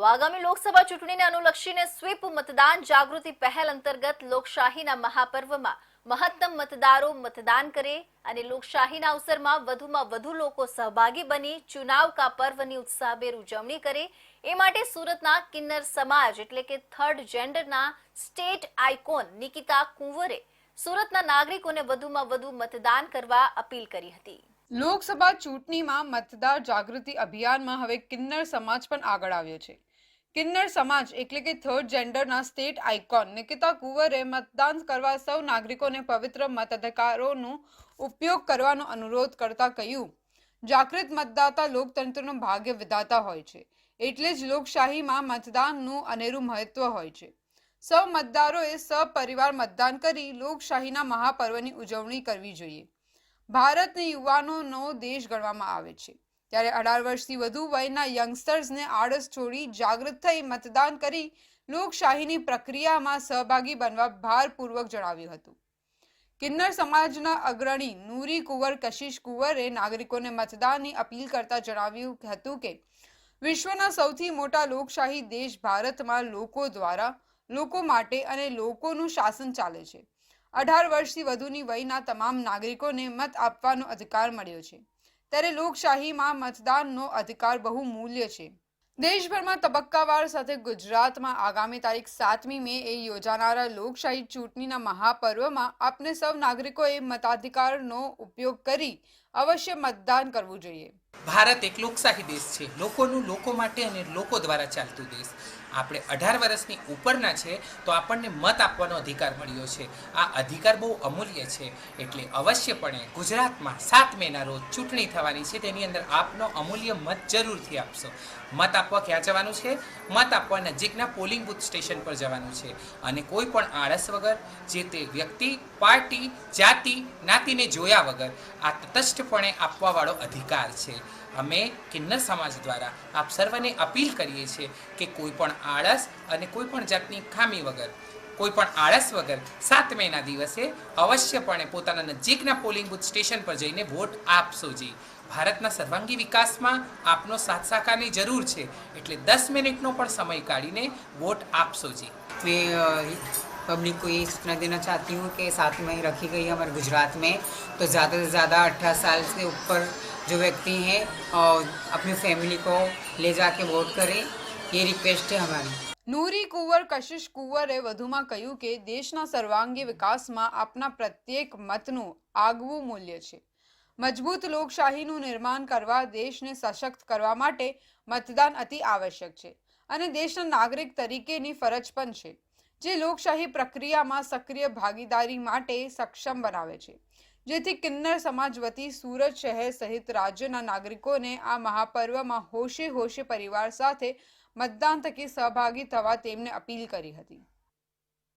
આગામી લોકસભા ચૂંટણીને અનુલક્ષીને સ્વીપ મતદાન જાગૃતિ પહેલ અંતર્ગત લોકશાહીના મહાપર્વમાં મહત્તમ મતદારો મતદાન કરે અને લોકશાહીના અવસરમાં વધુમાં વધુ લોકો સહભાગી બની ચુનાવ કા પર્વની ઉત્સાહભેર ઉજવણી કરે એ માટે સુરતના કિન્નર સમાજ એટલે કે થર્ડ જેન્ડરના સ્ટેટ આઇકોન નિકિતા કુંવરે સુરતના નાગરિકોને વધુમાં વધુ મતદાન કરવા અપીલ કરી હતી। લોકસભા ચૂંટણીમાં મતદાર જાગૃતિ અભિયાનમાં હવે કિન્નર સમાજ પણ આગળ આવ્યો છે। કિન્નર સમાજ એટલે કે થર્ડ જેન્ડરના સ્ટેટ આઇકોન નિકિતા કુંવરે મતદાન કરવા સૌ નાગરિકોને પવિત્ર મતાધિકારોનો ઉપયોગ કરવાનો અનુરોધ કરતા કહ્યું, જાગૃત મતદાતા લોકતંત્રનો ભાગ્ય વિધાતા હોય છે, એટલે જ લોકશાહીમાં મતદાનનું અનેરું મહત્વ હોય છે। સૌ મતદારોએ સપરિવાર મતદાન કરી લોકશાહીના મહાપર્વની ઉજવણી કરવી જોઈએ। ભારતને યુવાનોનો દેશ ગણવામાં આવે છે, ત્યારે 18 વર્ષથી વધુ વયના યંગસ્ટર્સને આળસ છોડી જાગૃત થઈ મતદાન કરી લોકશાહીની પ્રક્રિયામાં સહભાગી બનવા ભારપૂર્વક જણાવ્યું હતું। કિન્નર સમાજના અગ્રણી નૂરી કુંવર કશિશ કુંવરે નાગરિકોને મતદાનની અપીલ કરતા જણાવ્યું હતું કે વિશ્વના સૌથી મોટા લોકશાહી દેશ ભારતમાં લોકો દ્વારા, લોકો માટે અને લોકોનું શાસન ચાલે છે। 18 વર્ષથી વધુની વયના તમામ નાગરિકોને મત આપવાનો અધિકાર મળ્યો છે, ત્યારે લોકશાહીમાં મતદાનનો અધિકાર બહુ મૂલ્ય છે। દેશભરમાં તબક્કાવાર સાથે ગુજરાતમાં આગામી તારીખ 7મી મે યોજાનારા લોકશાહી ચૂંટણીના મહાપર્વમાં આપણે સૌ નાગરિકોએ મતાધિકારનો ઉપયોગ કરી અવશ્ય મતદાન કરવું જોઈએ। ભારત એક લોકશાહી દેશ છે, લોકોનું લોકો માટે અને લોકો દ્વારા ચાલતું દેશ। આપણે 18 વર્ષની ઉપરના છે તો આપણને મત આપવાનો અધિકાર મળ્યો છે। આ અધિકાર બહુ અમૂલ્ય છે, એટલે અવશ્યપણે ગુજરાતમાં 7 મેના રોજ ચૂંટણી થવાની છે, તેની અંદર આપનો અમૂલ્ય મત જરૂરથી આપશો। મત આપવા ક્યાં જવાનું છે? મત આપવા નજીકના પોલિંગ બૂથ સ્ટેશન પર જવાનું છે, અને કોઈ પણ આળસ વગર જે તે વ્યક્તિ, પાર્ટી, જાતિ, જ્ઞાતિને જોયા વગર આ તટસ્થપણે આપવાવાળો અધિકાર છે। અમે કિન્નર સમાજ દ્વારા આપ સર્વને અપીલ કરીએ છીએ કે કોઈ પણ આળસ અને કોઈ પણ જાતની ખામી વગર, કોઈ પણ આળસ વગર 7 મેના દિવસે અવશ્યપણે પોતાના નજીકના પોલિંગ બૂથ સ્ટેશન પર જઈને વોટ આપશો જી। ભારતના સર્વાંગી વિકાસમાં આપનો સાથ સહકારની જરૂર છે, એટલે 10 મિનિટનો પણ સમય કાઢીને વોટ આપશો જી। मैं पब्लिक को ये सूचना देना चाहती हूँ कि 7 मई रखी गई है हमारे गुजरात में, तो ज़्यादा से ज़्यादा 18 साल से ऊपर जो व्यक्ति हैं और अपनी फैमिली को ले जाके वोट करें, ये रिक्वेस्ट है हमारी। નૂરી કુંવર કશિશ કુંવરે વધુમાં કહ્યું કે દેશના સર્વાંગી વિકાસમાં આપના પ્રત્યેક મતનું આગવું મૂલ્ય છે। મજબૂત લોકશાહીનું નિર્માણ કરવા, દેશને સશક્ત કરવા માટે મતદાન અતિ આવશ્યક છે અને દેશના નાગરિક તરીકેની ફરજ પણ છે, જે લોકશાહી પ્રક્રિયામાં સક્રિય ભાગીદારી માટે સક્ષમ બનાવે છે। જેથી કિન્નર સમાજ વતી સુરત શહેર સહિત રાજ્યના નાગરિકોને આ મહાપર્વમાં હોશે હોશે પરિવાર સાથે મતદાન થકી સહભાગી થવા તેમને અપીલ કરી હતી।